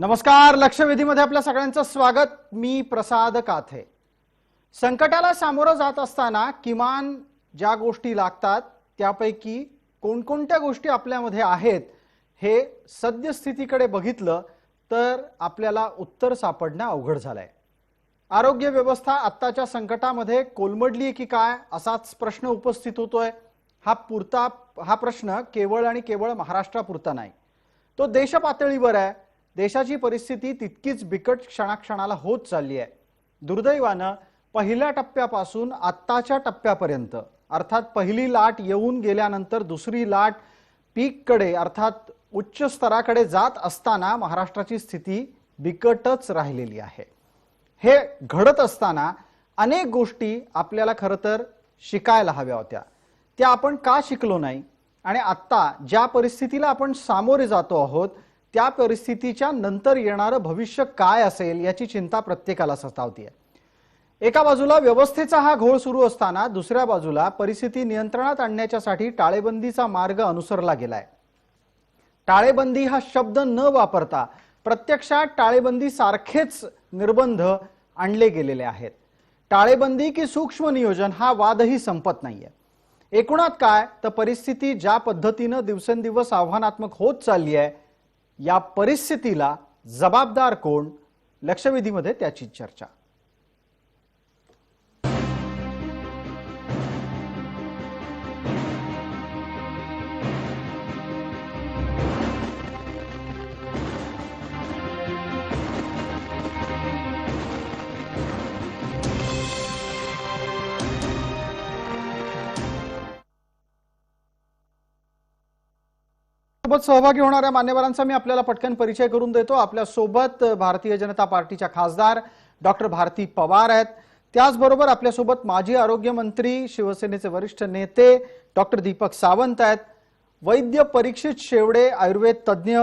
नमस्कार. लक्षवेधीमध्ये आपल्या सगळ्यांचं स्वागत. मी प्रसाद काथे. संकटाला सामोरं जात असताना किमान ज्या गोष्टी लागतात त्यापैकी कोणकोणत्या गोष्टी आपल्यामध्ये आहेत हे सद्यस्थितीकडे बघितलं तर आपल्याला उत्तर सापडणं अवघड झालंय. आरोग्य व्यवस्था आत्ताच्या संकटामध्ये कोलमडली की काय असाच प्रश्न उपस्थित होतोय. हा प्रश्न केवळ आणि केवळ महाराष्ट्रापुरता नाही, तो देशपातळीवर आहे. देशाची परिस्थिती तितकीच बिकट क्षणाक्षणाला होत चालली आहे. दुर्दैवानं पहिल्या टप्प्यापासून आत्ताच्या टप्प्यापर्यंत अर्थात पहिली लाट येऊन गेल्यानंतर दुसरी लाट पीककडे अर्थात उच्च स्तराकडे जात असताना महाराष्ट्राची स्थिती बिकटच राहिलेली आहे. हे घडत असताना अनेक गोष्टी आपल्याला खरं तर शिकायला हव्या होत्या. त्या आपण का शिकलो नाही आणि आत्ता ज्या परिस्थितीला आपण सामोरे जातो आहोत त्या परिस्थितीच्या नंतर येणारं भविष्य काय असेल याची चिंता प्रत्येकाला सतावतीये. एका बाजूला व्यवस्थेचा हा घोळ सुरू असताना दुसऱ्या बाजूला परिस्थिती नियंत्रणात आणण्यासाठी टाळेबंदीचा मार्ग अनुसरला गेलाय. टाळेबंदी हा शब्द न वापरता प्रत्यक्षात टाळेबंदी सारखेच निर्बंध आणले गेलेले आहेत. टाळेबंदी की सूक्ष्म नियोजन हा वादही संपत नाहीये. एकूणात काय तर परिस्थिती ज्या पद्धतीनं दिवसेंदिवस आव्हानात्मक होत चालली आहे या परिस्थितीला जबाबदार कोण, लक्षवेधीमध्ये त्याची चर्चा. सोबत सहभागी होणाऱ्या मान्यवरांचा मी आपल्याला पटकन परिचय करून देतो. आपल्या सोबत भारतीय जनता पार्टीच्या खासदार डॉक्टर भारती पवार आहेत. त्याचबरोबर आपल्या सोबत माजी आरोग्य मंत्री शिवसेनेचे वरिष्ठ नेते डॉक्टर दीपक सावंत आहेत. वैद्य परीक्षित शेवडे आयुर्वेद तज्ञ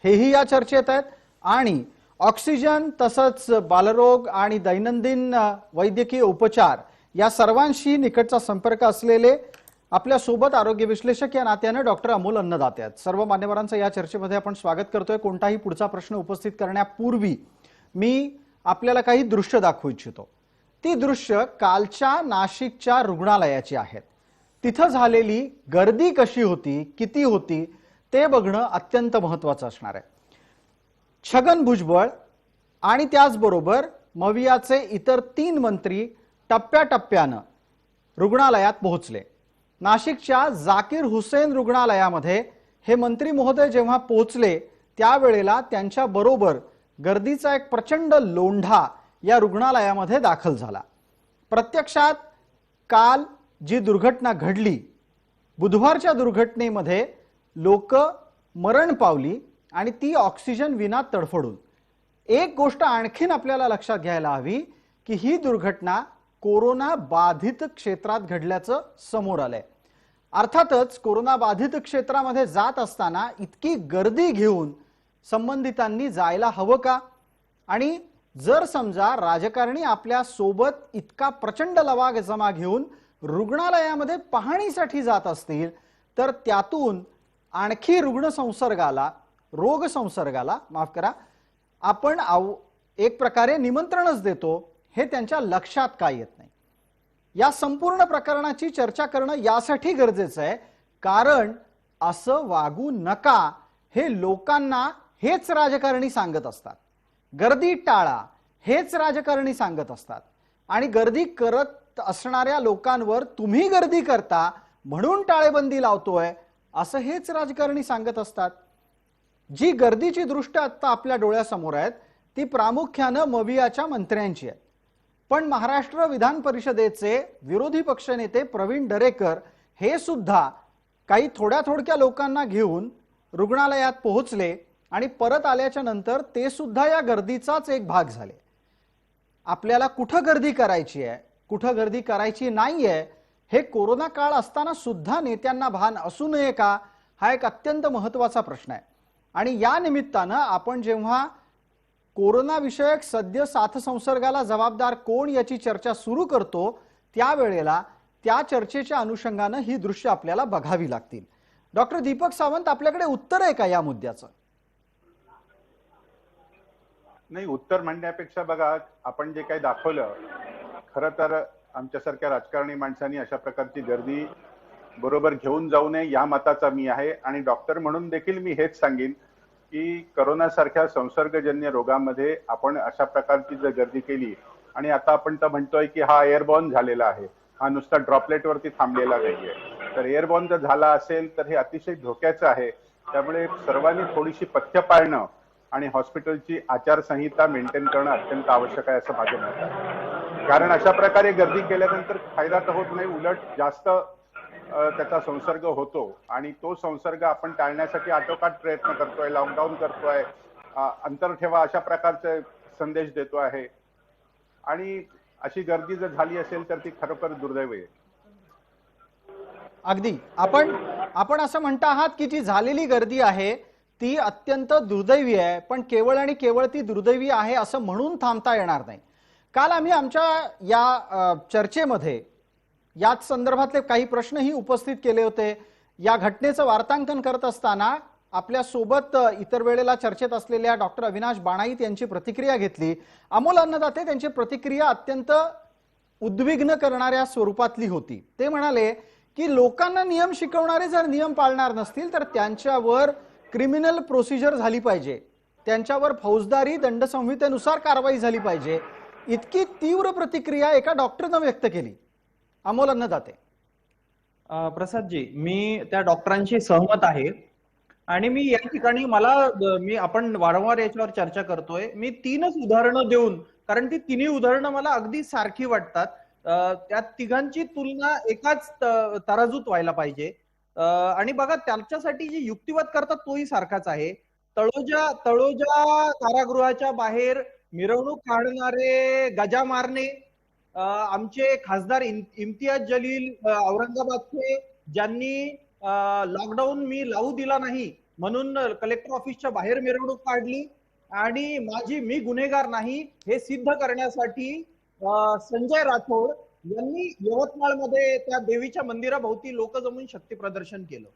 हेही या चर्चेत आहेत आणि ऑक्सिजन तसंच बालरोग आणि दैनंदिन वैद्यकीय उपचार या सर्वांशी निकटचा संपर्क असलेले आपल्या सोबत आरोग्य विश्लेषक या नात्याने डॉक्टर अमोल अन्नदाते आहेत. सर्व मान्यवरांचं या चर्चेमध्ये आपण स्वागत करतोय. कोणताही पुढचा प्रश्न उपस्थित करण्यापूर्वी मी आपल्याला काही दृश्य दाखवू इच्छितो. ती दृश्य कालच्या नाशिकच्या रुग्णालयाची आहेत. तिथं झालेली गर्दी कशी होती, किती होती ते बघणं अत्यंत महत्त्वाचं असणार आहे. छगन भुजबळ आणि त्याचबरोबर मवियाचे इतर 3 मंत्री टप्प्याटप्प्यानं रुग्णालयात पोहोचले. नाशिकच्या जाकीर हुसेन रुग्णालयामध्ये हे मंत्री महोदय जेव्हा पोहोचले त्यावेळेला त्यांच्या बरोबर गर्दीचा एक प्रचंड लोंढा या रुग्णालयामध्ये दाखल झाला. प्रत्यक्षात काल जी दुर्घटना घडली, बुधवारच्या दुर्घटनेमध्ये लोक मरण पावली आणि ती ऑक्सिजन विना तडफडून. एक गोष्ट आणखीन आपल्याला लक्षात घ्यायला हवी की ही दुर्घटना कोरोना बाधित क्षेत्रात घडल्याचं समोर आलंय. अर्थातच कोरोना बाधित क्षेत्रामध्ये जात असताना इतकी गर्दी घेऊन संबंधितांनी जायला हवं का? आणि जर समजा राजकारणी आपल्या सोबत इतका प्रचंड लवाग जमा घेऊन रुग्णालयामध्ये पाहणीसाठी जात असतील तर त्यातून आणखी रोग संसर्गाला माफ करा आपण एक प्रकारे निमंत्रणच देतो हे त्यांच्या लक्षात का येत नाही. या संपूर्ण प्रकरणाची चर्चा करणं यासाठी गरजेचं आहे कारण असं वागू नका हे लोकांना हेच राजकारणी सांगत असतात. गर्दी टाळा हेच राजकारणी सांगत असतात आणि गर्दी करत असणाऱ्या लोकांवर तुम्ही गर्दी करता म्हणून टाळेबंदी लावतोय असं हेच राजकारणी सांगत असतात. जी गर्दीची दृष्ट आता आपल्या डोळ्यासमोर आहेत ती प्रामुख्याने मवियाच्या मंत्र्यांची आहे. पण महाराष्ट्र विधान परिषदेचे विरोधी पक्षनेते प्रवीण दरेकर हे सुद्धा काही थोड्या लोकांना घेऊन रुग्णालयात पोहोचले आणि परत आल्याच्या नंतर ते सुद्धा या गर्दीचाच एक भाग झाले. आपल्याला कुठं गर्दी करायची आहे, कुठं गर्दी करायची नाहीये हे कोरोना काळ असताना सुद्धा नेत्यांना भान असू नये का, हा एक अत्यंत महत्त्वाचा प्रश्न आहे. आणि या निमित्तानं आपण जेव्हा कोरोना विषयक सद्य साथसंसर्गाला जबाबदार कोण याची चर्चा सुरू करतो त्यावेळेला त्या चर्चेच्या अनुषंगाने ही दृश्य आपल्याला बघावी लागतील. डॉक्टर दीपक सावंत, आपल्याकडे उत्तर आहे का या मुद्द्याचं? नाही, उत्तर म्हणण्यापेक्षा बघा, आपण जे काही दाखवलं, खरं तर आमच्यासारख्या राजकारणी माणसांनी अशा प्रकारची गर्दी बरोबर घेऊन जाऊ नये या मताचा मी आहे. आणि डॉक्टर म्हणून देखील मी हेच सांगेन की करोना सारख्या संसर्गजन्य रोगामध्ये आपण अशा प्रकारची जर गर्दी केली, आणि आता आपण तर म्हणतोय की हा एअरबॉर्न झालेला आहे, हा नुसता ड्रॉपलेट वरती थांबलेला नाहीये, तर एअरबॉर्न जर झाला असेल तर हे अतिशय धोक्याचं आहे. त्यामुळे सर्वांनी थोडीशी पथ्य पाळणं आणि हॉस्पिटलची आचारसंहिता मेंटेन करणं अत्यंत आवश्यक आहे असं माझं मत आहे. कारण अशा प्रकारे गर्दी केल्यानंतर फायदा तर होत नाही, उलट जास्त त्याचा संसर्ग होतो. आणि तो संसर्ग आपण टाळण्यासाठी आटोकाट प्रयत्न करतोय, लॉकडाऊन करतोय, अंतर ठेवा अशा प्रकारचे संदेश देतो आहे. आणि अशी गर्दी जर झाली असेल तर ती खरोखर दुर्दैव आहे. अगदी आपण आपण असं म्हणता आहात की जी झालेली गर्दी आहे ती अत्यंत दुर्दैवी आहे, पण केवळ आणि केवळ ती दुर्दैवी आहे असं म्हणून थांबता येणार नाही. काल आम्ही आमच्या या चर्चेमध्ये याच संदर्भातले काही प्रश्नही उपस्थित केले होते. या घटनेचं वार्तांकन करत असताना आपल्या सोबत इतर वेळेला चर्चेत असलेल्या डॉक्टर अविनाश बाणाईत यांची प्रतिक्रिया घेतली. अमोल अन्नदाते त्यांची प्रतिक्रिया अत्यंत उद्विग्न करणाऱ्या स्वरूपातली होती. ते म्हणाले की लोकांना नियम शिकवणारे जर नियम पाळणार नसतील तर त्यांच्यावर क्रिमिनल प्रोसिजर झाली पाहिजे, त्यांच्यावर फौजदारी दंडसंहितेनुसार कारवाई झाली पाहिजे. इतकी तीव्र प्रतिक्रिया एका डॉक्टरनं व्यक्त केली. अमोल अन्नदाते. प्रसादजी, मी त्या डॉक्टरांशी सहमत आहे. आणि मी या ठिकाणी आपण वारंवार याच्यावर चर्चा करतोय. मी 3च उदाहरणं देऊन, कारण ती तिन्ही उदाहरणं मला अगदी सारखी वाटतात. त्या तिघांची तुलना एकाच तराजूत व्हायला पाहिजे. आणि बघा, त्यांच्यासाठी जी युक्तिवाद करतात तोही सारखाच आहे. तळोजा कारागृहाच्या बाहेर मिरवणूक काढणारे गजा मारणे, आमचे खासदार इम्तियाज जलील औरंगाबादचे, ज्यांनी लॉकडाऊन मी लावू दिला नाही म्हणून कलेक्टर ऑफिसच्या बाहेर मिरवणूक काढली, आणि मी गुन्हेगार नाही हे सिद्ध करण्यासाठी संजय राठोड यांनी यवतमाळमध्ये त्या देवीच्या मंदिराभोवती लोक जमून शक्ती प्रदर्शन केलं.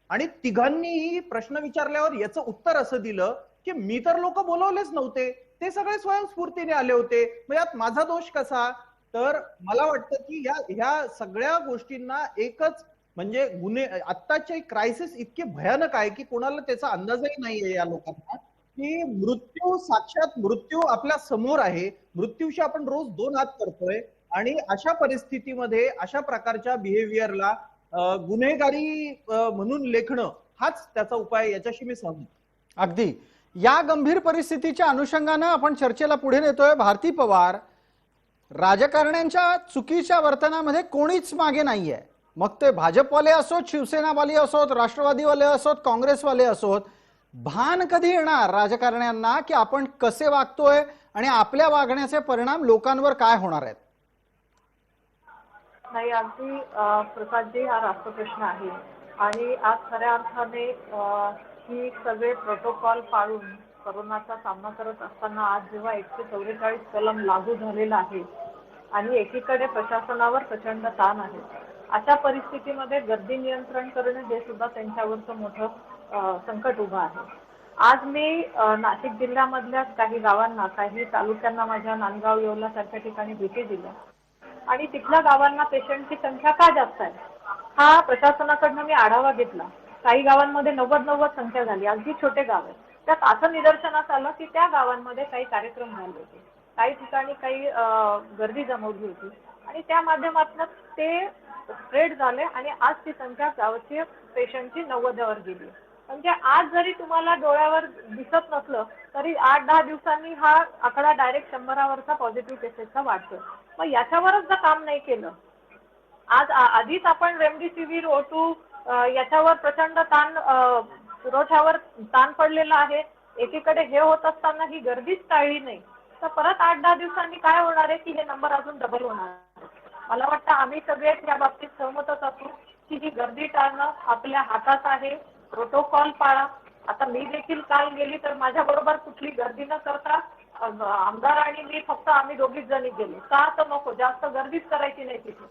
आणि तिघांनीही प्रश्न विचारल्यावर याचं उत्तर असं दिलं की मी तर लोक बोलवलेच नव्हते, ते सगळे स्वयंस्फूर्तीने आले होते, मग यात माझा दोष कसा? तर मला वाटतं की ह्या सगळ्या गोष्टींना एकच म्हणजे आत्ताचे क्रायसिस इतके भयानक आहे की कोणाला त्याचा अंदाजही नाहीये या लोकांना, की साक्षात मृत्यू आपल्या समोर आहे. मृत्यूशी आपण रोज 2 हात करतोय, आणि अशा परिस्थितीमध्ये अशा प्रकारच्या बिहेवियरला गुन्हेगारी म्हणून लेखणं हाच त्याचा उपाय, याच्याशी मी सहमत. अगदी या गंभीर परिस्थितीच्या अनुषंगानं आपण चर्चेला पुढे नेतोय. भारती पवार, राजकारण्यांच्या चुकीच्या वर्तनामध्ये कोणीच मागे नाहीये. मग ते भाजपवाले असोत, शिवसेनावाले असोत, राष्ट्रवादीवाले असोत, काँग्रेसवाले असोत. भान कधी येणार राजकारण्यांना की आपण कसे वागतोय आणि आपल्या वागण्याचे परिणाम लोकांवर काय होणार आहेत? नाही, अगदी प्रसादजी, हा राष्ट्रप्रश्न आहे. आणि आज खऱ्या अर्थाने ही सगळे प्रोटोकॉल पाळून कोरोनाचा सामना करत असताना आज जेव्हा 144 कलम लागू झालेला आहे आणि एकीकडे प्रशासनावर प्रचंड ताण आहे, अशा परिस्थितीमध्ये गर्दी नियंत्रण करणे हे सुद्धा त्यांच्यावरचं मोठं संकट उभं आहे. आज मी नाशिक जिल्ह्यामधल्या काही गावांना, काही तालुक्यांना, माझ्या नांदगाव, येवला सारख्या ठिकाणी भेटी दिल्या, आणि तिथल्या गावांना पेशंटची संख्या का जास्त आहे हा प्रशासनाकडनं मी आढावा घेतला. काही गावांमध्ये 90 संख्या झाली, अगदी छोटे गाव आहेत. त्यात असं निदर्शनास आलं की त्या गावांमध्ये काही कार्यक्रम झाले होते, काही ठिकाणी काही गर्दी जमवली होती, आणि त्या माध्यमातून ते स्प्रेड झाले, आणि आज ती संख्या गावाची पेशंटची 90वर गेली. म्हणजे आज जरी तुम्हाला डोळ्यावर दिसत नसलं तरी 8-10 दिवसांनी हा आकडा डायरेक्ट 100वरचा पॉझिटिव्ह केसेसचा वाढतो. मग याच्यावरच जर काम नाही केलं, आज आधीच आपण रेमडेसिवीर, O2 याच्यावर प्रचंड ताण, पुरवठ्यावर ताण पडलेला आहे, एकीकडे हे होत असताना ही गर्दीच टाळली नाही, तर परत 8-10 दिवसांनी काय होणार आहे की हे नंबर अजून डबल होणार. मला वाटतं आम्ही सगळे या बाबतीत सहमतच असू की ही गर्दी टाळणं आपल्या हातात आहे. प्रोटोकॉल पाळा. आता मी देखील काल गेली तर माझ्या बरोबर कुठली गर्दी न करता आमदार आणि मी फक्त आम्ही दोघीच जणी गेलो. का तर नको जास्त गर्दीच करायची नाही तिथे.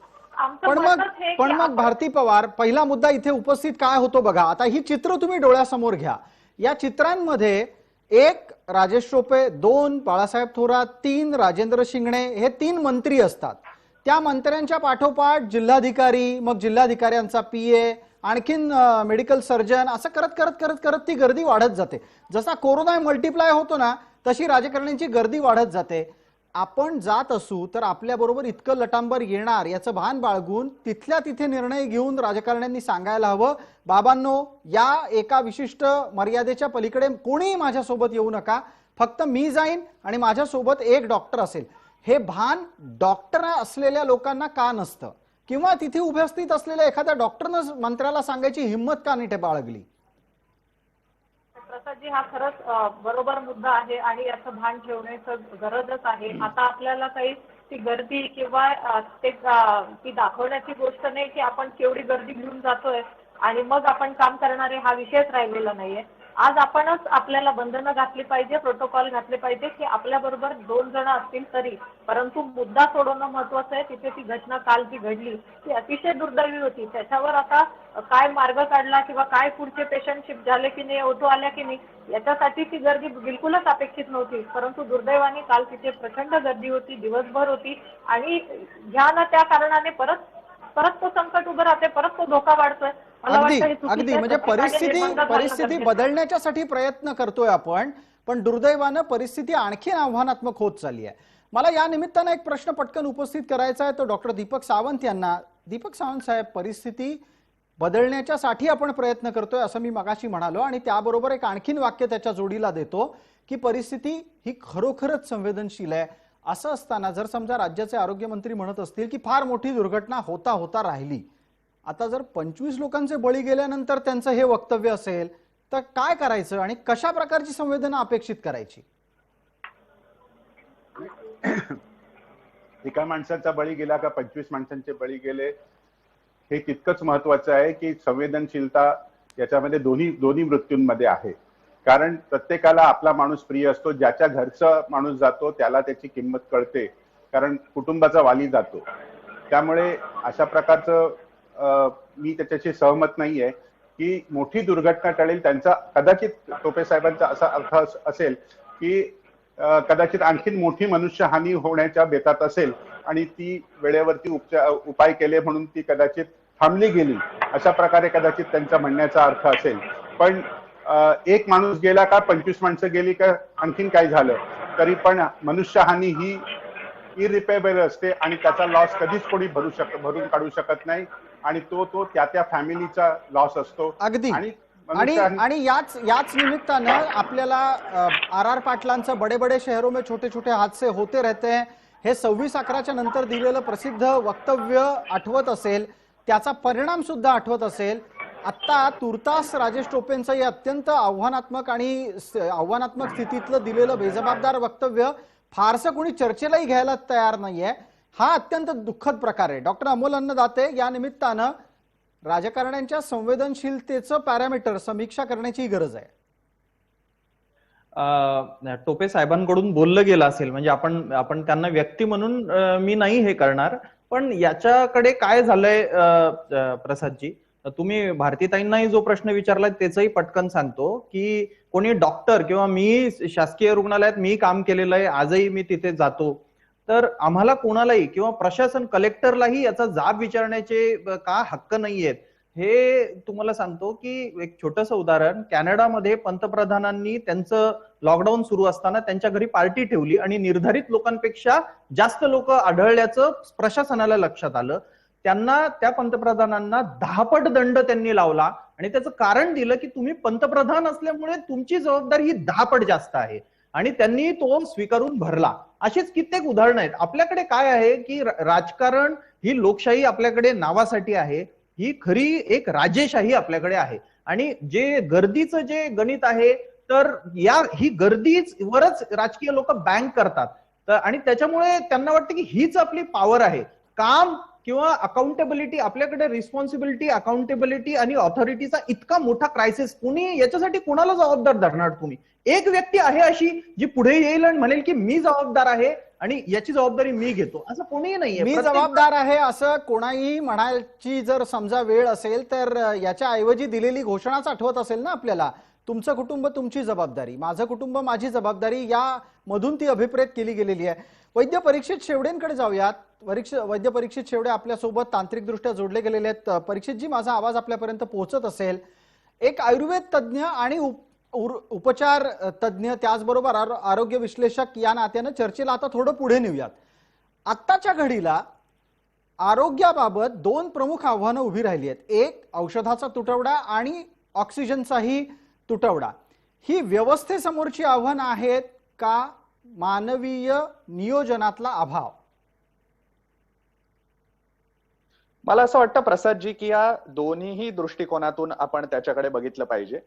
पण मग भारती पवार, पहिला मुद्दा इथे उपस्थित काय होतो बघा. आता ही चित्र तुम्ही डोळ्यासमोर घ्या. या चित्रांमध्ये एक राजेश टोपे, 2 बाळासाहेब थोरात, 3 राजेंद्र शिंगणे, हे 3 मंत्री असतात. त्या मंत्र्यांच्या पाठोपाठ जिल्हाधिकारी, मग जिल्हाधिकाऱ्यांचा PA, आणखीन मेडिकल सर्जन, असं करत करत करत करत ती गर्दी वाढत जाते. जसा कोरोना मल्टिप्लाय होतो ना, तशी राजकारण्यांची गर्दी वाढत जाते. आपण जात असू तर आपल्याबरोबर इतकं लटांबर येणार याचं भान बाळगून तिथल्या तिथे निर्णय घेऊन राजकारण्यांनी सांगायला हवं, बाबांनो, या एका विशिष्ट मर्यादेच्या पलीकडे कोणीही माझ्यासोबत येऊ नका, फक्त मी जाईन आणि माझ्यासोबत एक डॉक्टर असेल. हे भान डॉक्टर असलेल्या लोकांना का नसतं? किंवा तिथे उपस्थित असलेल्या एखाद्या डॉक्टरनं मंत्र्याला सांगायची हिंमत का नाही बाळगली? प्रसादजी, हा खरंच बरोबर मुद्दा आहे आणि याचं भान ठेवण्याचं गरजच आहे. आता आपल्याला काही ती गर्दी किंवा ती दाखवण्याची गोष्ट नाही की आपण केवढी गर्दी घेऊन जातोय आणि मग आपण काम करणारे, हा विषयच राहिलेला नाहीये. आज आपणच आपल्याला बंधनं घातली पाहिजे, प्रोटोकॉल घातले पाहिजे की आपल्या बरोबर 2 जण असतील तरी, परंतु मुद्दा सोडवणं महत्वाचं आहे. तिथे ती घटना काल जी घडली ती अतिशय दुर्दैवी होती. त्याच्यावर आता काय मार्ग काढला किंवा काय पुढचे पेशंट शिफ्ट झाले की नाही, ओटो आल्या की नाही, याच्यासाठी ती गर्दी बिलकुलच अपेक्षित नव्हती. परंतु दुर्दैवाने काल तिथे प्रचंड गर्दी होती, दिवसभर होती आणि ह्या ना त्या कारणाने परत तो संकट उभं राहते, परत तो धोका वाढतोय. अगदी म्हणजे परिस्थिती बदलण्याच्यासाठी प्रयत्न करतोय आपण, पण दुर्दैवानं परिस्थिती आणखी आव्हानात्मक होत चालली आहे. मला या निमित्तानं एक प्रश्न पटकन उपस्थित करायचा आहे, तो डॉक्टर दीपक सावंत यांना. दीपक सावंत साहेब, परिस्थिती बदलण्याच्यासाठी आपण प्रयत्न करतोय असं मी मगाशी म्हणालो, आणि त्याबरोबर एक आणखीन वाक्य त्याच्या जोडीला देतो की परिस्थिती ही खरोखरच संवेदनशील आहे. असं असताना जर समजा राज्याचे आरोग्यमंत्री म्हणत असतील की फार मोठी दुर्घटना होता होता राहिली, आता जर 25 लोकांचे बळी गेल्यानंतर त्यांचं हे वक्तव्य असेल तर काय करायचं आणि कशा प्रकारची संवेदना अपेक्षित करायची? एका माणसाचा बळी गेला का 25 माणसांचे बळी गेले, हे तितकंच महत्वाचं आहे की संवेदनशीलता याच्यामध्ये दोन्ही मृत्यूंमध्ये आहे. कारण प्रत्येकाला आपला माणूस प्रिय असतो. ज्याच्या घरचा माणूस जातो त्याला त्याची किंमत कळते, कारण कुटुंबाचा वाली जातो. त्यामुळे अशा प्रकारचं मी त्याच्याशी सहमत नाहीये की मोठी दुर्घटना टळेल. त्यांचा कदाचित टोपे साहेबांचा असा अर्थ असेल की कदाचित आणखीन मोठी मनुष्यहानी होण्याच्या बेतात असेल आणि ती वेळेवरती उपाय केले म्हणून ती कदाचित थांबली गेली, अशा प्रकारे कदाचित त्यांचा म्हणण्याचा अर्थ असेल. पण एक माणूस गेला का 25 माणसं गेली का आणखीन काय झालं तरी पण मनुष्यहानी ही इरिपेबल असते आणि त्याचा लॉस कधीच कोणी भरून काढू शकत नाही आणि तो त्या फॅमिलीचा लॉस असतो. अगदी. आणि याच निमित्तानं आपल्याला RR पाटलांचं बडे बडे शहरों में छोटे छोटे हादसे होते रहते हैं हे 26/11च्या नंतर दिलेलं प्रसिद्ध वक्तव्य आठवत असेल, त्याचा परिणाम सुद्धा आठवत असेल. आता तुर्तास राजेश टोपेंचं हे अत्यंत आव्हानात्मक स्थितीतलं दिलेलं बेजबाबदार वक्तव्य फारसं कोणी चर्चेलाही घ्यायला तयार नाहीये. हा अत्यंत दुःखद प्रकार आहे. डॉक्टर अमोल अन्नदाते, या निमित्तानं राजकारण्यांच्या संवेदनशीलतेचं पॅरामीटर समीक्षा करण्याची गरज आहे. टोपे साहेबांकडून बोललं गेलं असेल, म्हणजे आपण त्यांना व्यक्ती म्हणून मी नाही हे करणार, पण याच्याकडे काय झालंय प्रसादजी, तुम्ही भारतीताईंनाही जो प्रश्न विचारलाय त्याचंही पटकन सांगतो की कोणी डॉक्टर किंवा मी शासकीय रुग्णालयात मी काम केलेलं आहे, आजही मी तिथे जातो, तर आम्हाला कोणालाही किंवा प्रशासन कलेक्टरलाही याचा जाब विचारण्याचे का हक्क नाहीयेत. हे तुम्हाला सांगतो की एक छोटंसं उदाहरण, कॅनडामध्ये पंतप्रधानांनी त्यांचं लॉकडाऊन सुरू असताना त्यांच्या घरी पार्टी ठेवली आणि निर्धारित लोकांपेक्षा जास्त लोक आढळल्याचं प्रशासनाला लक्षात आलं. त्या पंतप्रधानांना 10 पट दंड त्यांनी लावला आणि त्याचं कारण दिलं की तुम्ही पंतप्रधान असल्यामुळे तुमची जबाबदारी ही 10 पट जास्त आहे आणि त्यांनी तो स्वीकारून भरला. अशीच कित्येक उदाहरणं आहेत. आपल्याकडे काय आहे की राजकारण ही लोकशाही आपल्याकडे नावासाठी आहे, ही खरी एक राजेशाही आपल्याकडे आहे. आणि जे गर्दीचं जे गणित आहे तर ही गर्दीवरच राजकीय लोक बँक करतात आणि त्याच्यामुळे त्यांना वाटतं की हीच आपली पॉवर आहे. काम किंवा अकाउंटेबिलिटी, आपल्याकडे रिस्पॉन्सिबिलिटी, अकाउंटेबिलिटी आणि ऑथॉरिटीचा इतका मोठा क्रायसिस, कुणी याच्यासाठी कुणाला जबाबदार धरणार? तुम्ही एक व्यक्ती आहे अशी जी पुढे येईल आणि म्हणेल की मी जबाबदार आहे, आणि याची जबाबदारी मी घेतो असं कोणीही नाहीये. मी प्रत्येक- जबाबदार आहे असं कोणाही म्हणायची जर समजा वेळ असेल तर याच्या ऐवजी दिलेली घोषणाच आठवत असेल ना आपल्याला. तुमचं कुटुंब तुमची जबाबदारी, माझं कुटुंब माझी जबाबदारी, या मधून ती अभिप्रेत केली गेलेली आहे. वैद्य परीक्षित शेवडेंकडे जाऊयात. वैद्य परीक्षित शेवडे आपल्यासोबत तांत्रिकदृष्ट्या जोडले गेलेले आहेत. परीक्षितजी, माझा आवाज आपल्यापर्यंत पोहोचत असेल. एक आयुर्वेद तज्ज्ञ आणि उपचार तज्ज्ञ त्याचबरोबर आरोग्य विश्लेषक या नात्यानं चर्चेला आता थोडं पुढे नेऊयात. आत्ताच्या घडीला आरोग्याबाबत दोन प्रमुख आव्हानं उभी राहिली आहेत. एक, औषधाचा तुटवडा आणि ऑक्सिजनचाही तुटवडा. ही व्यवस्थेसमोरची आव्हानं आहेत का मानवीय नियोजनातला अभाव? मला असं वाटतं प्रसादजी की या दोन्हीही दृष्टिकोनातून आपण त्याच्याकडे बघितलं पाहिजे.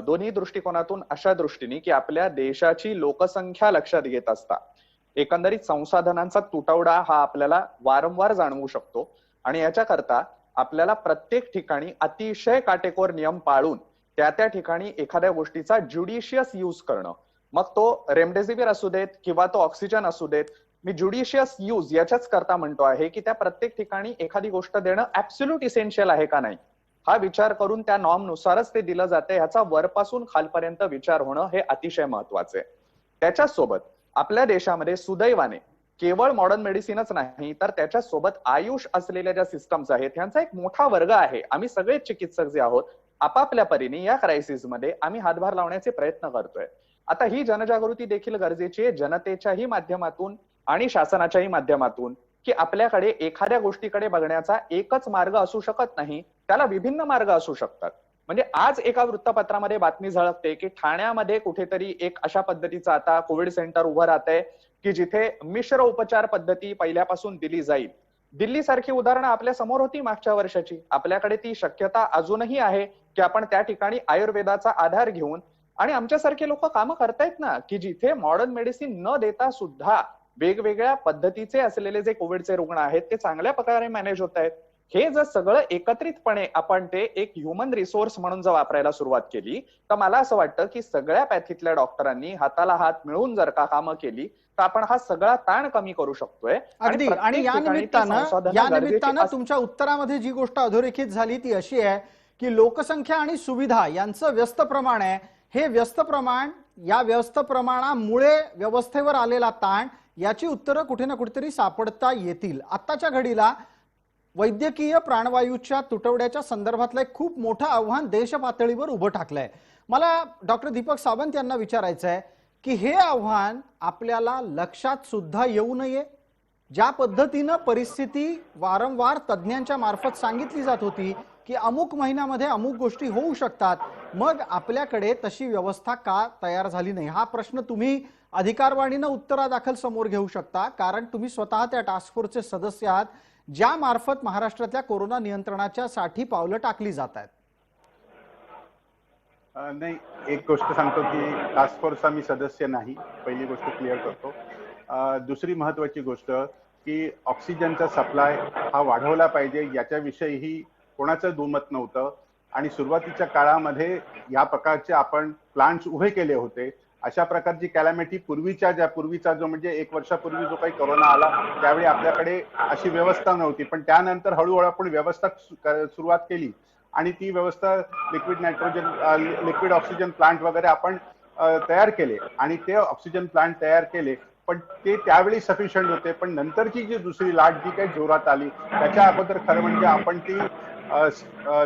दोन्ही दृष्टिकोनातून अशा दृष्टीने की आपल्या देशाची लोकसंख्या लक्षात घेत असता एकंदरीत संसाधनांचा तुटवडा हा आपल्याला वारंवार जाणवू शकतो आणि याच्याकरता आपल्याला प्रत्येक ठिकाणी अतिशय काटेकोर नियम पाळून त्या ठिकाणी एखाद्या गोष्टीचा ज्युडिशियस यूज करणं, मग तो रेमडेसिवीर असू देत किंवा तो ऑक्सिजन असू देत, मी ज्युडिशियस यूज याच्याच करता म्हणतो आहे की त्या प्रत्येक ठिकाणी एखादी गोष्ट देणं ऍब्सोल्यूट इसेन्शियल आहे का नाही हा विचार करून त्या नॉर्म नुसारच ते दिलं जाते. ह्याचा वरपासून खालपर्यंत विचार होणं हे अतिशय महत्वाचं आहे. त्याच्याच सोबत आपल्या देशामध्ये सुदैवाने केवळ मॉडर्न मेडिसिनच नाही तर त्याच्यासोबत आयुष असलेल्या ज्या सिस्टम्स आहेत ह्यांचा एक मोठा वर्ग आहे. आम्ही सगळे चिकित्सक जे आहोत आपापल्या परीने या क्रायसिसमध्ये आम्ही हातभार लावण्याचे प्रयत्न करतोय. आता ही जनजागृती देखील गरजेची आहे जनतेच्याही माध्यमातून आणि शासनाच्याही माध्यमातून की आपल्याकडे एखाद्या गोष्टीकडे बघण्याचा एकच मार्ग असू शकत नाही, त्याला विभिन्न मार्ग असू शकतात. म्हणजे आज एका वृत्तपत्रामध्ये बातमी झळकते की ठाण्यामध्ये कुठेतरी एक अशा पद्धतीचं आता कोविड सेंटर उभं राहतंय की जिथे मिश्र उपचार पद्धती पहिल्यापासून दिली जाईल. दिल्ली सारखी उदाहरणं आपल्या समोर होती मागच्या वर्षाची. आपल्याकडे ती शक्यता अजूनही आहे की आपण त्या ठिकाणी आयुर्वेदाचा आधार घेऊन आणि आमच्यासारखे लोक कामं करतायत ना की जिथे मॉडर्न मेडिसिन न देता सुद्धा वेगवेगळ्या पद्धतीचे असलेले जे कोविडचे रुग्ण आहेत ते चांगल्या प्रकारे मॅनेज होत आहेत. हे जर सगळं एकत्रितपणे आपण ते एक ह्युमन रिसोर्स म्हणून जर वापरायला सुरुवात केली तर मला असं वाटतं की सगळ्या पॅथीतल्या डॉक्टरांनी हाताला हात मिळून जर का कामं केली तर आपण हा सगळा ताण कमी करू शकतोय. अगदी. आणि या निमित्तानं तुमच्या उत्तरामध्ये जी गोष्ट अधोरेखित झाली ती अशी आहे की लोकसंख्या आणि सुविधा यांचं व्यस्त प्रमाण आहे. हे व्यस्त प्रमाण, या व्यस्त प्रमाणामुळे व्यवस्थेवर आलेला ताण, याची उत्तरं कुठे ना कुठेतरी सापडता येतील. आत्ताच्या घडीला वैद्यकीय प्राणवायूच्या तुटवड्याच्या संदर्भातलं एक खूप मोठं आव्हान देश पातळीवर उभं ठाकलंय. मला डॉक्टर दीपक सावंत यांना विचारायचं आहे की हे आव्हान आपल्याला लक्षात सुद्धा येऊ नये. ज्या पद्धतीनं परिस्थिती वारंवार तज्ज्ञांच्या मार्फत सांगितली जात होती की अमुक महिन्यामध्ये अमुक गोष्टी होऊ शकतात, मग आपल्याकडे तशी व्यवस्था का तयार झाली नाही? हा प्रश्न तुम्ही अधिकारवाणीनं उत्तरादाखल समोर घेऊ शकता, कारण तुम्ही स्वतः त्या टास्क फोर्सचे सदस्य आहात ज्या मार्फत महाराष्ट्रातल्या कोरोना नियंत्रणाच्या साठी पावलं टाकली जात आहेत. नाही, एक गोष्ट सांगतो की टास्क फोर्सचा मी सदस्य नाही, पहिली गोष्ट क्लिअर करतो. दुसरी महत्वाची गोष्ट की ऑक्सिजनचा सप्लाय हा वाढवला पाहिजे याच्याविषयीही कोणाचं दुमत नव्हतं आणि सुरुवातीच्या काळामध्ये या प्रकारचे आपण प्लांट्स उभे केले होते. अशा प्रकारची कॅलॅमिटी पूर्वीचा जो म्हणजे 1 वर्षापूर्वी जो काही कोरोना आला त्यावेळी आपल्याकडे अशी व्यवस्था नव्हती, पण त्यानंतर हळूहळू आपण व्यवस्था सुरुवात केली आणि ती व्यवस्था लिक्विड ऑक्सिजन प्लांट वगैरे आपण तयार केले आणि ते ऑक्सिजन प्लांट तयार केले, पण ते त्यावेळी सफिशियंट होते. पण नंतरची जी दुसरी लाट जी काही जोरात आली त्याच्या अगोदर खरं म्हणजे आपण ती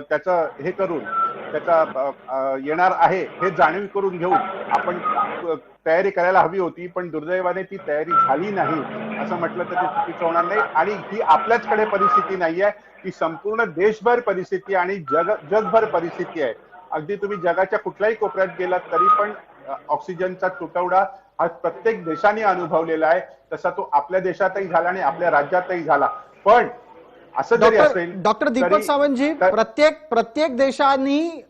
त्याचं हे करून त्याचा येणार आहे हे जाणीव करून घेऊन आपण तयारी करायला हवी होती, पण दुर्दैवाने ती तयारी झाली नाही असं म्हटलं तर ते चुकीचं होणार नाही. आणि ही आपल्याचकडे परिस्थिती नाही आहे, ही संपूर्ण देशभर परिस्थिती आणि जगभर परिस्थिती आहे. अगदी तुम्ही जगाच्या कुठल्याही कोपऱ्यात गेलात तरी पण ऑक्सिजनचा तुटवडा हा प्रत्येक देशाने अनुभवलेला आहे. तसा तो आपल्या देशातही झाला आणि आपल्या राज्यातही झाला. पण असं जरी असेल, डॉक्टर दीपक सावंतजी, प्रत्येक देशांनी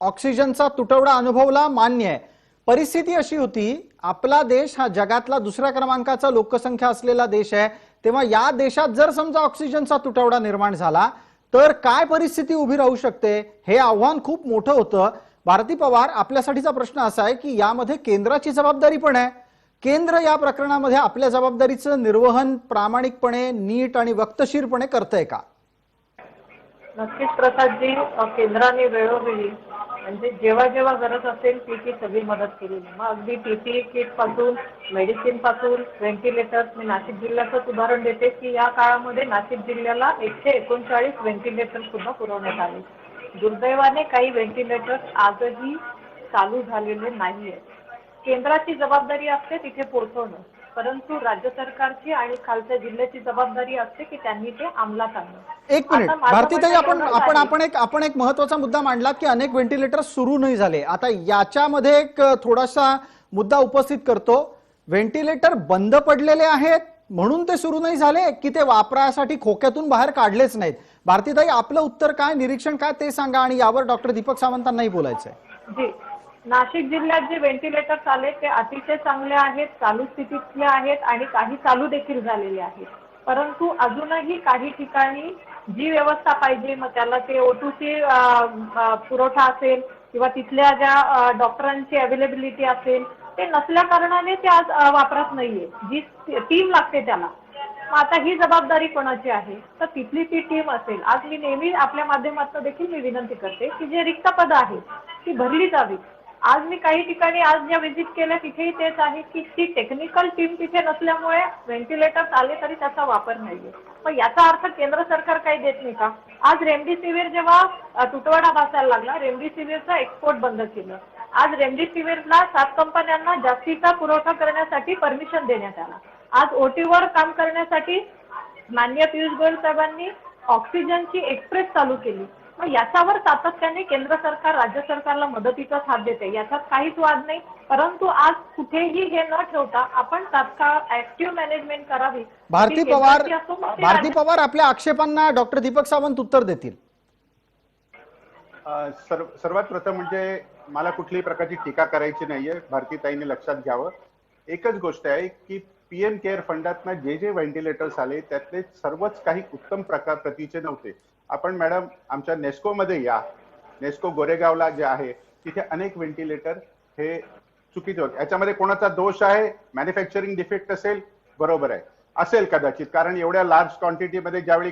ऑक्सिजनचा तुटवडा अनुभवला, मान्य आहे. परिस्थिती अशी होती, आपला देश हा जगातला दुसऱ्या क्रमांकाचा लोकसंख्या असलेला देश आहे, तेव्हा या देशात जर समजा ऑक्सिजनचा तुटवडा निर्माण झाला तर काय परिस्थिती उभी राहू शकते? हे आव्हान खूप मोठं होतं. भारती पवार, आपल्यासाठीचा प्रश्न असा आहे की यामध्ये केंद्राची जबाबदारी पण आहे. केंद्र या प्रकरणामध्ये आपल्या जबाबदारीचं निर्वहन प्रामाणिकपणे, नीट आणि वक्तशीरपणे करतंय का? नक्कीच प्रसादजी, केंद्राने वेळोवेळी म्हणजे जेव्हा जेव्हा गरज असेल ती सगळी मदत केलेली. मग अगदी PPE किट पासून, मेडिसिन पासून, व्हेंटिलेटर्स. मी नाशिक जिल्ह्याचंच उदाहरण देते की या काळामध्ये नाशिक जिल्ह्याला 139 व्हेंटिलेटर्स सुद्धा पुरवण्यात आले. दुर्दैवाने काही व्हेंटिलेटर्स आजही चालू झालेले नाहीये. केंद्राची जबाबदारी असते तिथे पोहोचवणं, परंतु राज्य सरकारची आणि खालच्या जिल्ह्याची जबाबदारी असते की त्यांनी ते अंमलात आणणं. एक मिनिट आता माझं भारतीताई, म्हणणं एवढंच आहे. आपण एक महत्वाचा मुद्दा मांडलात की अनेक व्हेंटिलेटर सुरू नाही झाले. आता याच्यामध्ये एक थोडासा मुद्दा उपस्थित करतो. व्हेंटिलेटर बंद पडलेले आहेत म्हणून ते सुरू नाही झाले की ते वापरासाठी खोक्यातून बाहेर काढलेच नाहीत? भारतीताई, आपलं उत्तर काय, निरीक्षण काय ते सांगा, आणि यावर डॉक्टर दीपक सावंतांनाही बोलायचंय. जी, नाशिक जिल्ह्यात जे व्हेंटिलेटर्स आले ते अतिशय चांगले आहेत, चालू स्थितीतले आहेत आणि काही चालू देखील झालेले आहेत. परंतु अजूनही काही ठिकाणी जी व्यवस्था पाहिजे, मग त्याला ते O2ची पुरवठा असेल किंवा तिथल्या ज्या डॉक्टरांची अवेलेबिलिटी असेल, ते नसल्या कारणाने ते आज वापरात नाहीये. जी टीम लागते त्याला. मग आता ही जबाबदारी कोणाची आहे? तर तिथली ती टीम असेल. आज मी नेहमी आपल्या माध्यमातून देखील मी विनंती करते की जे रिक्त पदं आहेत ती भरली जावी. आज मी काही ठिकाणी आज ज्या व्हिजिट केल्या तिथेही तेच आहे की ती टेक्निकल टीम तिथे नसल्यामुळे व्हेंटिलेटर्स आले तरी त्याचा वापर नाहीये. मग याचा अर्थ केंद्र सरकार काही देत नाही का? आज रेमडेसिवीर जेव्हा तुटवडा भासायला लागला, रेमडेसिवीरचा एक्सपोर्ट बंद केलं. आज रेमडेसिवीरला 7 कंपन्यांना जास्तीचा पुरवठा करण्यासाठी परमिशन देण्यात आला. आज OTवर काम करण्यासाठी माननीय पियुष गोयल साहेबांनी ऑक्सिजनची एक्सप्रेस चालू केली. मग याच्यावर सातत्याने केंद्र सरकार राज्य सरकारला मदतीचाच हात देते, याच्यात काहीच वाद नाही. परंतु आज कुठेही हे न ठेवता आपण तात्काळ ऍक्टिव्ह मॅनेजमेंट करावी. भारती पवार आपल्या आक्षेपांना डॉक्टर दीपक सावंत उत्तर देतील. सर्वात प्रथम म्हणजे मला कुठल्याही प्रकारची टीका करायची नाहीये. भारतीताईंनी लक्षात घ्यावं, एकच गोष्ट आहे की PM केअर फंडातनं जे व्हेंटिलेटर्स आले त्यातले सर्वच काही उत्तम प्रतीचे नव्हते. आपण मॅडम आमच्या नेस्को मध्ये या, नेस्को गोरेगावला जे आहे तिथे अनेक व्हेंटिलेटर हे चुकीचे होते. याच्यामध्ये कोणाचा दोष आहे? मॅन्युफॅक्चरिंग डिफेक्ट असेल, बरोबर आहे, असेल कदाचित, कारण एवढ्या लार्ज क्वांटिटीमध्ये ज्यावेळी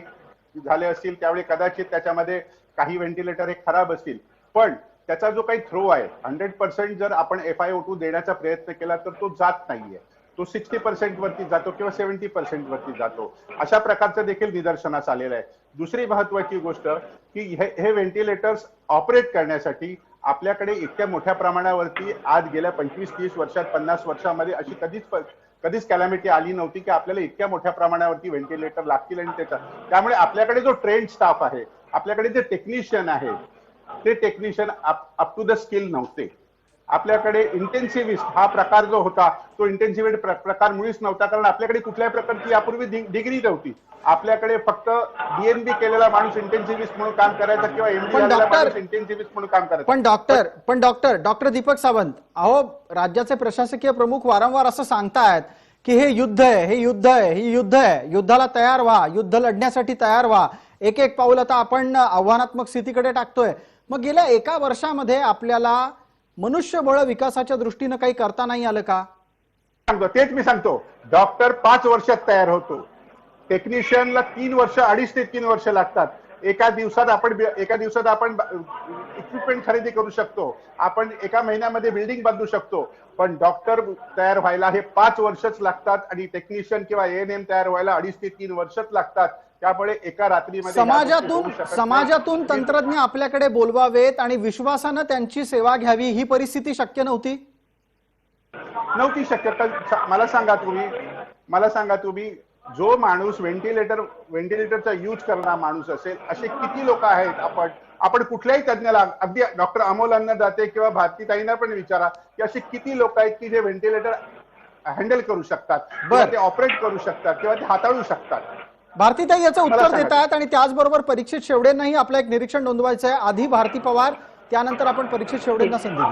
झाले असतील त्यावेळी कदाचित त्याच्यामध्ये काही व्हेंटिलेटर हे खराब असतील. पण त्याचा जो काही थ्रो आहे 100% जर आपण FiO2 देण्याचा प्रयत्न केला तर तो जात नाहीये. तो 60% वरती जातो किंवा 70% वरती जातो. अशा प्रकारचं देखील निदर्शनास आलेलं आहे. दुसरी महत्वाची गोष्ट की हे व्हेंटिलेटर्स ऑपरेट करण्यासाठी आपल्याकडे इतक्या मोठ्या प्रमाणावरती आज गेल्या 25-30 वर्षात 50 वर्षामध्ये अशी कधीच कॅलॅमिटी आली नव्हती की आपल्याला इतक्या मोठ्या प्रमाणावरती व्हेंटिलेटर लागतील. आणि त्यामुळे आपल्याकडे जो ट्रेंड स्टाफ आहे, आपल्याकडे जे टेक्निशियन आहे, ते technician up to the skill नव्हते. आपल्याकडे इंटेन्सिव्हिस्ट हा प्रकार जो होता तो इंटेन्सिव्हिस्ट प्रकार मुळीच नव्हता, कारण आपल्याकडे कुठल्याही प्रकारची यापूर्वी डिग्री नव्हती. आपल्याकडे फक्त DNB केलेला माणूस इंटेन्सिव्हिस्ट म्हणून काम करायचा किंवा MD इंटेन्सिव्हिस्ट म्हणून काम करायचा. पण डॉक्टर दीपक सावंत, अहो राज्याचे प्रशासकीय प्रमुख वारंवार असं सांगतायत की हे युद्ध आहे, हे युद्ध आहे, ही युद्ध आहे, युद्धाला तयार व्हा, युद्ध लढण्यासाठी तयार व्हा. एक एक पाऊल आता आपण आव्हानात्मक स्थितीकडे टाकतोय. मग गेल्या 1 वर्षामध्ये आपल्याला मनुष्यबळ विकासाच्या दृष्टीने काही करता नाही आलं का? तेच मी सांगतो. डॉक्टर 5 वर्षात तयार होतो, टेक्निशियनला 3 वर्ष, 2.5 ते 3 वर्ष लागतात. एका दिवसात आपण इक्विपमेंट खरेदी करू शकतो, आपण एका महिन्यामध्ये बिल्डिंग बांधू शकतो. पण डॉक्टर तयार व्हायला हे 5 वर्षच लागतात आणि टेक्निशियन किंवा ANM तयार व्हायला 2.5 ते 3 वर्षच लागतात. त्यामुळे एका रात्रीमध्ये समाजातून तंत्रज्ञ आपल्याकडे बोलवावेत आणि विश्वासानं त्यांची सेवा घ्यावी, ही परिस्थिती शक्य नव्हती शक्य. मला सांगा तुम्ही जो माणूस व्हेंटिलेटरचा यूज करणारा माणूस असेल, असे किती लोक आहेत? आपण कुठल्याही तज्ञाला, अगदी डॉक्टर अमोल अन्नदाते किंवा भारतीताईंना पण विचारा की असे किती लोक आहेत की जे व्हेंटिलेटर हँडल करू शकतात, ते ऑपरेट करू शकतात किंवा ते हाताळू शकतात. भारतीताई याचं उत्तर देत आहेत आणि त्याचबरोबर परीक्षित शेवडेंनाही आपलं एक निरीक्षण नोंदवायचं आहे. आधी भारती पवार, त्यानंतर आपण परीक्षित शेवडेंना संधी देऊ.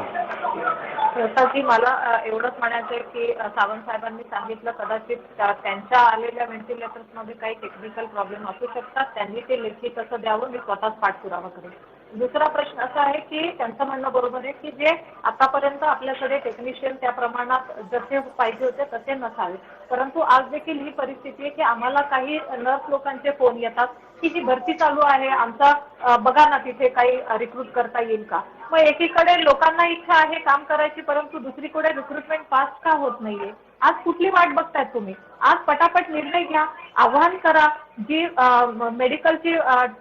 प्रसादजी, मला एवढंच म्हणायचं आहे की सावंत साहेबांनी सांगितलं कदाचित त्यांच्या आलेल्या व्हेंटिलेटर्स मध्ये काही टेक्निकल प्रॉब्लेम असू शकतात. त्यांनी ते लेखी तसं द्यावं, मी स्वतःच पाठपुरावा करेन. दुसरा प्रश्न असा आहे की त्यांचं म्हणणं बरोबर आहे की जे आतापर्यंत आपल्याकडे टेक्निशियन त्या प्रमाणात जसे पाहिजे होते तसे नसावे, परंतु आज देखील ही परिस्थिती आहे की आम्हाला काही नर्स लोकांचे फोन येतात की ही भरती चालू आहे, आमचा बघा ना तिथे काही रिक्रूट करता येईल का. मग एकीकडे लोकांना इच्छा आहे काम करायची, परंतु दुसरीकडे रिक्रुटमेंट फास्ट का होत नाहीये. आज कुठली वाट बघतायत तुम्ही? आज पटापट निर्णय घ्या, आव्हान करा. जी मेडिकलची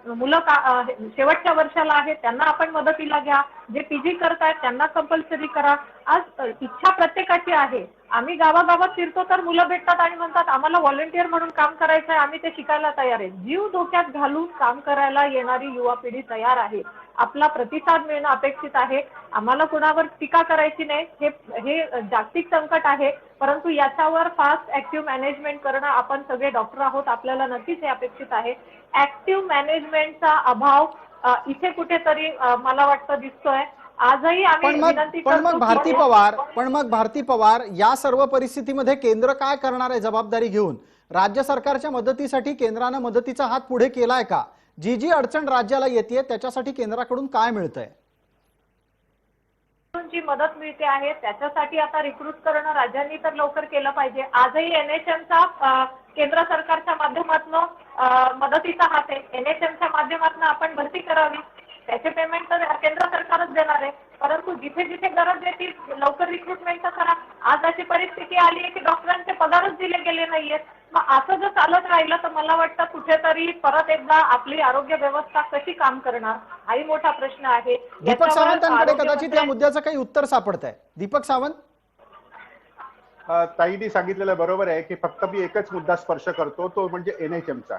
मुलं शेवटच्या वर्षाला आहेत त्यांना आपण मदतीला घ्या, जे पीजी करतायत त्यांना कंपल्सरी करा. आज इच्छा प्रत्येकाची आहे. आम्ही गावागावात फिरतो तर मुलं भेटतात आणि म्हणतात आम्हाला व्हॉलंटियर म्हणून काम करायचं आहे, आम्ही ते शिकायला तयार आहे. जीव धोक्यात घालून काम करायला येणारी युवा पिढी तयार आहे. आपला प्रतिसाद मिळणं अपेक्षित आहे. आम्हाला कुणावर टीका करायची नाही. हे जागतिक संकट आहे, परंतु याच्यावर फास्ट ऍक्टिव्ह मॅनेजमेंट करणं, आपण सगळे डॉक्टर आहोत, आपल्याला नक्कीच हे अपेक्षित आहे. ऍक्टिव्ह मॅनेजमेंटचा अभाव इथे कुठेतरी मला वाटतं दिसतोय. आजही आम्ही विनंती करतो. पण मग भारती पवार, या सर्व परिस्थितीमध्ये केंद्र काय करणार आहे जबाबदारी घेऊन? राज्य सरकारच्या मदतीसाठी केंद्रानं मदतीचा हात पुढे केलाय का? जी जी अडचण राज्याला येते त्याच्यासाठी केंद्राकडून काय मिळतंय? जी मदत मिळते आहे त्याच्यासाठी आता रिक्रूट करणं राज्यांनी तर लवकर केलं पाहिजे. आजही NHMचा केंद्र सरकारच्या माध्यमातून मदतीचा हात आहे. NHMच्या माध्यमातून आपण भरती करावी, त्याचे पेमेंट तर केंद्र सरकारच देणार आहे, परंतु जिथे जिथे गरज आहे ती लवकर रिक्रुटमेंट करा. आज अशी परिस्थिती आली आहे की डॉक्टरांचे पगारच दिले गेले नाहीयेत. मग असं जर चालत राहिलं तर मला वाटतं कुठेतरी परत एकदा आपली आरोग्य व्यवस्था कशी काम करणार हाही मोठा प्रश्न आहे. दीपक सावंतांकडे कदाचित या मुद्द्याचं काही उत्तर सापडत आहे. दीपक सावंत. ताईने सांगितलेलं बरोबर आहे की फक्त मी एकच मुद्दा स्पर्श करतो, तो म्हणजे NHMचा.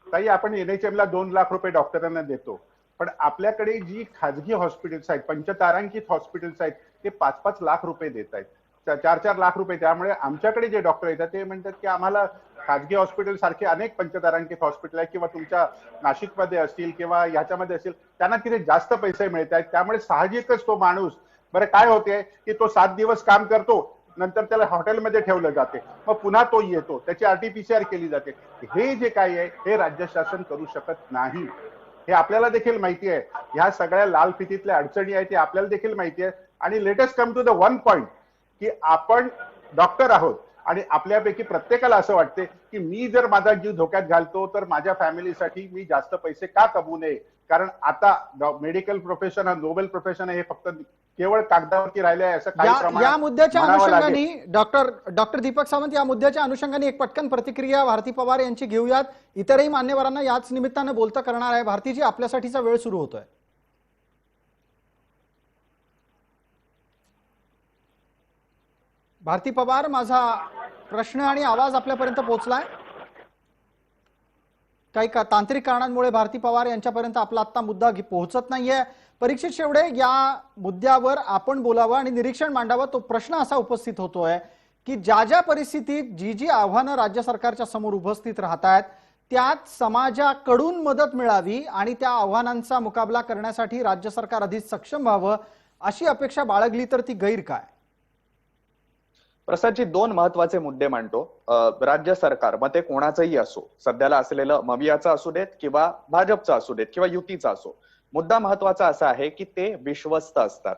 ताई, आपण NHMला 2 लाख रुपये डॉक्टरांना देतो, पण आपल्याकडे जी खाजगी हॉस्पिटल्स आहेत, पंचतारांकित हॉस्पिटल्स आहेत, ते 5-5 लाख रुपये देत आहेत, 4-4 लाख रुपये. त्यामुळे आमच्याकडे जे डॉक्टर येतात ते म्हणतात की आम्हाला खाजगी हॉस्पिटल सारखे अनेक पंचतारांकित हॉस्पिटल आहेत किंवा तुमच्या नाशिकमध्ये असतील किंवा ह्याच्यामध्ये असतील, त्यांना तिथे जास्त पैसे मिळत आहेत. त्यामुळे साहजिकच तो माणूस, बरं काय होते की तो 7 दिवस काम करतो, नंतर त्याला हॉटेलमध्ये ठेवलं जाते, मग पुन्हा तो येतो, त्याची RT-PCR केली जाते. हे जे काही आहे हे राज्य शासन करू शकत नाही. हे आपल्याला देखील माहिती आहे. ह्या सगळ्या लाल फितीतल्या अडचणी आहेत ते आपल्याला देखील माहिती आहे. आणि latest come to the one point की आपण डॉक्टर आहोत आणि आपल्यापैकी प्रत्येकाला असं वाटते की मी जर माझा जीव धोक्यात घालतो तर माझ्या फॅमिलीसाठी मी जास्त पैसे का कमवू नये. कारण आता मेडिकल प्रोफेशन हा नोबेल प्रोफेशन आहे, हे फक्त केवळ कागदावरती राहिले आहे असं काही प्रमाणात या मुद्द्याच्या म्हणावं लागेल. अनुषंगाने डॉक्टर दीपक सावंत, या मुद्द्याच्या अनुषंगाने एक पटकन प्रतिक्रिया भारती पवार यांची घेऊयात. इतरही मान्यवरांना याच निमित्तानं बोलता करणार आहे. भारतीजी, आपल्यासाठीचा वेळ सुरू होतोय. भारती पवार, माझा प्रश्न आणि आवाज आपल्यापर्यंत पोहोचलाय? काही तांत्रिक कारणांमुळे भारती पवार यांच्यापर्यंत आपला आत्ता मुद्दा पोहोचत नाहीये. परीक्षित शेवडे, या मुद्द्यावर आपण बोलावं आणि निरीक्षण मांडावं. तो प्रश्न असा उपस्थित होतोय की ज्या ज्या परिस्थितीत जी जी आव्हानं राज्य सरकारच्या समोर उपस्थित राहत आहेत त्यात समाजाकडून मदत मिळावी आणि त्या आव्हानांचा मुकाबला करण्यासाठी राज्य सरकार अधिक सक्षम व्हावं अशी अपेक्षा बाळगली तर ती गैर काय? प्रसादजी, 2 महत्वाचे मुद्दे मांडतो. राज्य सरकार, मग ते कोणाचंही असो, सध्याला असलेलं मवियाचं असू देत किंवा भाजपचं असू देत किंवा युतीचं असो, मुद्दा महत्वाचा असा आहे की ते विश्वस्त असतात.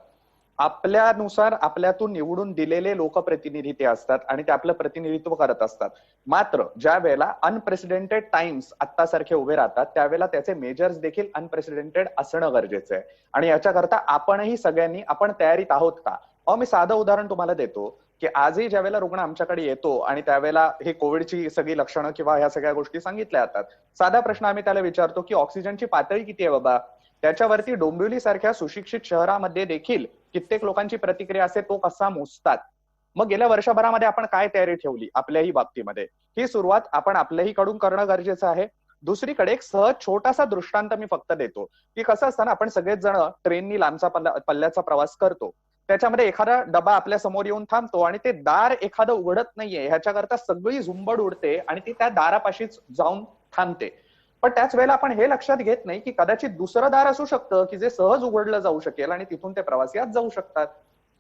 आपल्यानुसार आपल्यातून निवडून दिलेले लोकप्रतिनिधी ते असतात आणि ते आपलं प्रतिनिधित्व करत असतात. मात्र ज्या वेळेला अनप्रेसिडेंटेड टाइम्स आत्तासारखे उभे राहतात त्यावेळेला त्याचे मेजर्स देखील अनप्रेसिडेंटेड असणं गरजेचं आहे. आणि याच्याकरता आपणही सगळ्यांनी आपण तयारीत आहोत का? मी साधं उदाहरण तुम्हाला देतो की आजही ज्या वेळेला रुग्ण आमच्याकडे येतो आणि त्यावेळेला हे कोविडची सगळी लक्षणं किंवा ह्या सगळ्या गोष्टी सांगितल्या जातात, साधा प्रश्न आम्ही त्याला विचारतो की ऑक्सिजनची पातळी किती आहे बाबा? त्याच्यावरती डोंबिवली सारख्या सुशिक्षित शहरामध्ये देखील कित्येक लोकांची प्रतिक्रिया असते, तो कसा मोजतात? मग गेल्या वर्षभरामध्ये आपण काय तयारी ठेवली आपल्याही बाबतीमध्ये? ही सुरुवात आपण आपल्याही कडून करणं गरजेचं आहे. दुसरीकडे एक सहज छोटासा दृष्टांत मी फक्त देतो की कसं असतं ना, आपण सगळेच जण ट्रेननी लांबचा पल्ल्याचा प्रवास करतो, त्याच्यामध्ये एखादा डबा आपल्या समोर येऊन थांबतो आणि ते दार एखादं उघडत नाहीये ह्याच्याकरता सगळी झुंबड उडते आणि ती त्या दारापाशीच जाऊन थांबते. पण त्याच वेळेला आपण हे लक्षात घेत नाही की कदाचित दुसरं दार असू शकतं की जे सहज उघडलं जाऊ शकेल आणि तिथून ते प्रवासी आत जाऊ शकतात.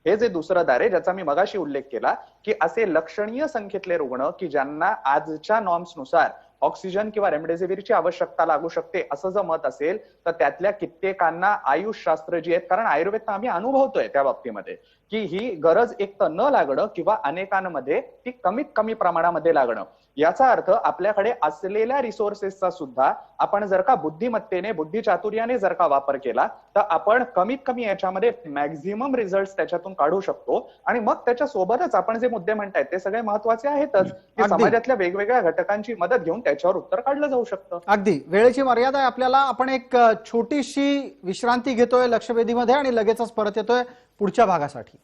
हे जे दुसरं दार आहे ज्याचा मी मगाशी उल्लेख केला की असे लक्षणीय संख्येतले रुग्ण की ज्यांना आजच्या नॉर्म्सनुसार ऑक्सिजन किंवा रेमडेसिवीरची आवश्यकता लागू शकते असं जर मत असेल तर त्यातल्या कित्येकांना आयुष शास्त्र जी आहेत, कारण आयुर्वेद आम्ही अनुभवतोय त्या बाबतीमध्ये की ही गरज एक तर न लागणं किंवा अनेकांमध्ये ती कमीत कमी प्रमाणामध्ये लागणं, याचा अर्थ आपल्याकडे असलेल्या रिसोर्सेसचा सुद्धा आपण जर का बुद्धिमत्तेने बुद्धिचातुर्याने जर का वापर केला तर आपण कमीत कमी याच्यामध्ये मॅक्झिमम रिझल्ट त्याच्यातून काढू शकतो. आणि मग त्याच्या सोबतच आपण जे मुद्दे म्हणतायत ते सगळे महत्वाचे आहेतच की अगदी. समाजातल्या वेगवेगळ्या घटकांची मदत घेऊन त्याच्यावर उत्तर काढलं जाऊ शकतं. अगदी वेळेची मर्यादा आहे आपल्याला. आपण एक छोटीशी विश्रांती घेतोय लक्षवेधीमध्ये आणि लगेचच परत येतोय पुढच्या भागासाठी.